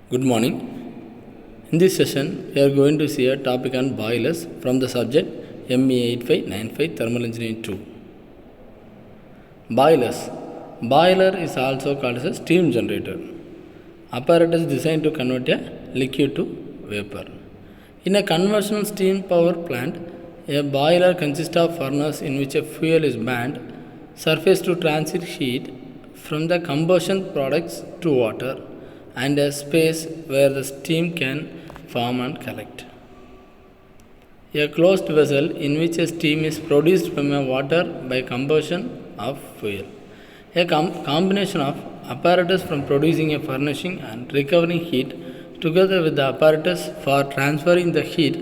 Good morning. In this session, we are going to see a topic on boilers from the subject ME 8595 Thermal Engineering 2. Boilers. Boiler is also called as a steam generator. Apparatus designed to convert a liquid to vapor. In a conventional steam power plant, a boiler consists of furnace in which a fuel is burned, surface to transit heat from the combustion products to water, and a space where the steam can form and collect. A closed vessel in which a steam is produced from a water by combustion of fuel. A combination of apparatus from producing a furnishing and recovering heat together with the apparatus for transferring the heat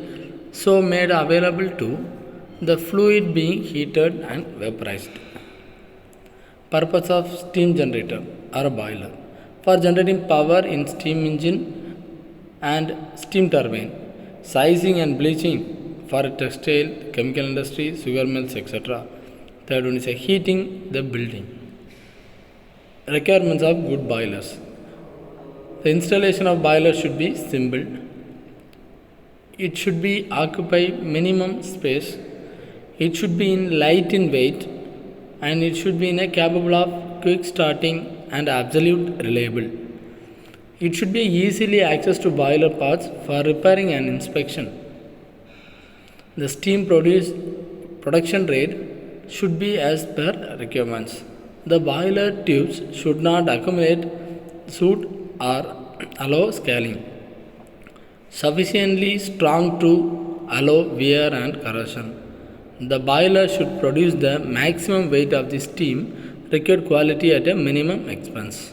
so made available to the fluid being heated and vaporized. Purpose of steam generator or boiler for generating power in steam engine and steam turbine, sizing and bleaching for textile, chemical industry, sugar mills, etc. Third one is heating the building. Requirements of good boilers. The installation of boiler should be simple. It should be occupy minimum space. It should be in light in weight, and it should be in a capable of quick starting and absolute reliable. It should be easily access to boiler parts for repairing and inspection. The steam production rate should be as per requirements. The boiler tubes should not accumulate soot or allow scaling. Sufficiently strong to allow wear and corrosion. The boiler should produce the maximum weight of the steam required quality at a minimum expense.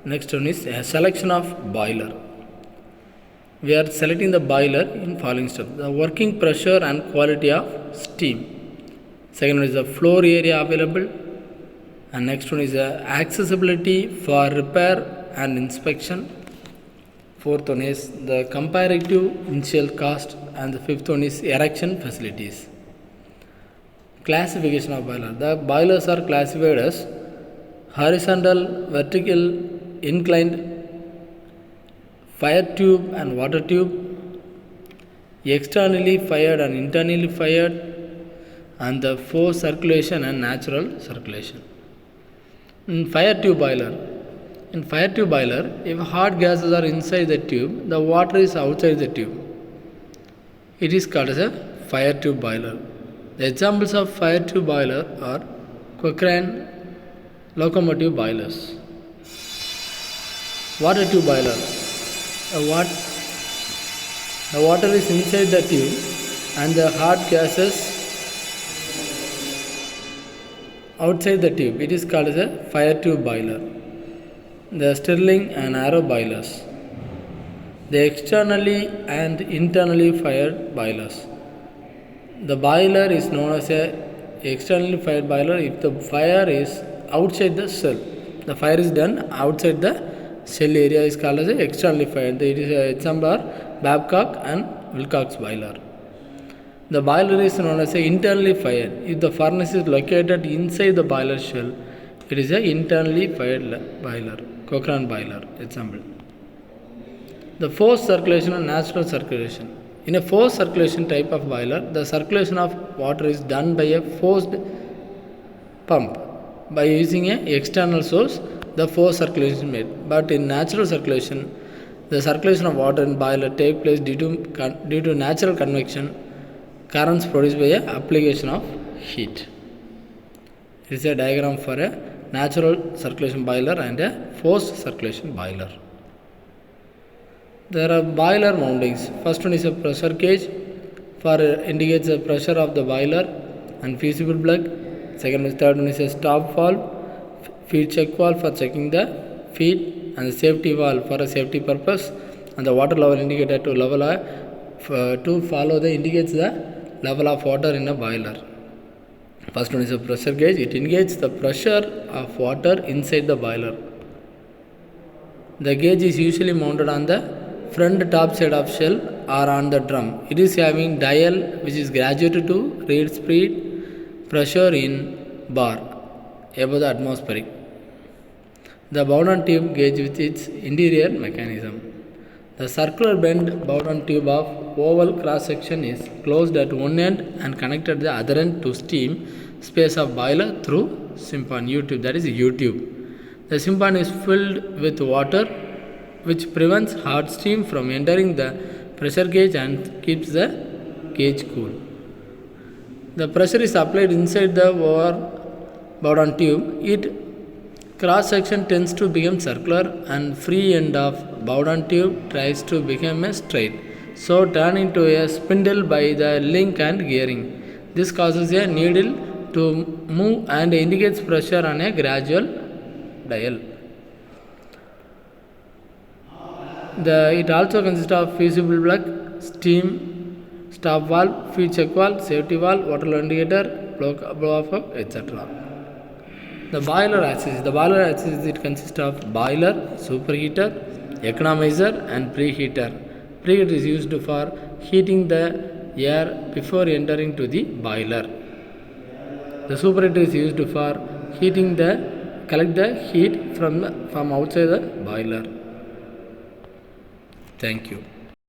Next one is a selection of boiler. We are selecting the boiler in following steps: the working pressure and quality of steam. Second one is the floor area available, and next one is the accessibility for repair and inspection. Fourth one is the comparative initial cost, and the fifth one is erection facilities. Classification of boiler. The boilers are classified as horizontal, vertical, inclined, fire tube and water tube, externally fired and internally fired, and the forced circulation and natural circulation. In fire tube boiler, if hot gases are inside the tube, the water is outside the tube. It is called as a fire tube boiler. The examples of fire tube boiler are Cochrane locomotive boilers. Water tube boiler. The water is inside the tube and the hot gases outside the tube. It is called as a fire tube boiler. The Stirling and Arrow boilers. The externally and internally fired boilers. The boiler is known as a externally fired boiler if the fire is outside the cell. The fire is done outside the cell area is called as a externally fired. It is a example are Babcock and Wilcox boiler. The boiler is known as a internally fired if the furnace is located inside the boiler shell. It is a internally fired boiler. Cochrane boiler example. The forced circulation and natural circulation. In a forced circulation type of boiler, the circulation of water is done by a forced pump. By using an external source, the forced circulation is made. But in natural circulation, the circulation of water in boiler takes place due to natural convection, currents produced by a application of heat. It is a diagram for a natural circulation boiler and a forced circulation boiler. There are boiler mountings. First one is a pressure gauge for indicates the pressure of the boiler and fusible plug. Third one is a stop valve, feed check valve for checking the feed, and the safety valve for a safety purpose, and the water level indicator to follow the indicates the level of water in a boiler. First one is a pressure gauge. It indicates the pressure of water inside the boiler. The gauge is usually mounted on the front top side of shell or on the drum. It is having dial which is graduated to read speed, pressure in bar above the atmospheric. The Bowden tube gauge with its interior mechanism. The circular bend Bowden tube of oval cross section is closed at one end and connected the other end to steam space of boiler through siphon U tube, that is U tube. The siphon is filled with water which prevents hot steam from entering the pressure gauge and keeps the gauge cool. The pressure is applied inside the over Bowden tube. It cross section tends to become circular and free end of Bowden tube tries to become a straight, so turn into a spindle by the link and gearing. This causes a needle to move and indicates pressure on a gradual dial. It also consists of fusible plug, steam stop valve, fuel check valve, safety valve, water flow indicator, blow off valve, etc. The boiler axis. The boiler axis it consists of boiler, superheater, economizer, and preheater. Preheater is used for heating the air before entering to the boiler. The superheater is used for collect the heat from outside the boiler. Thank you.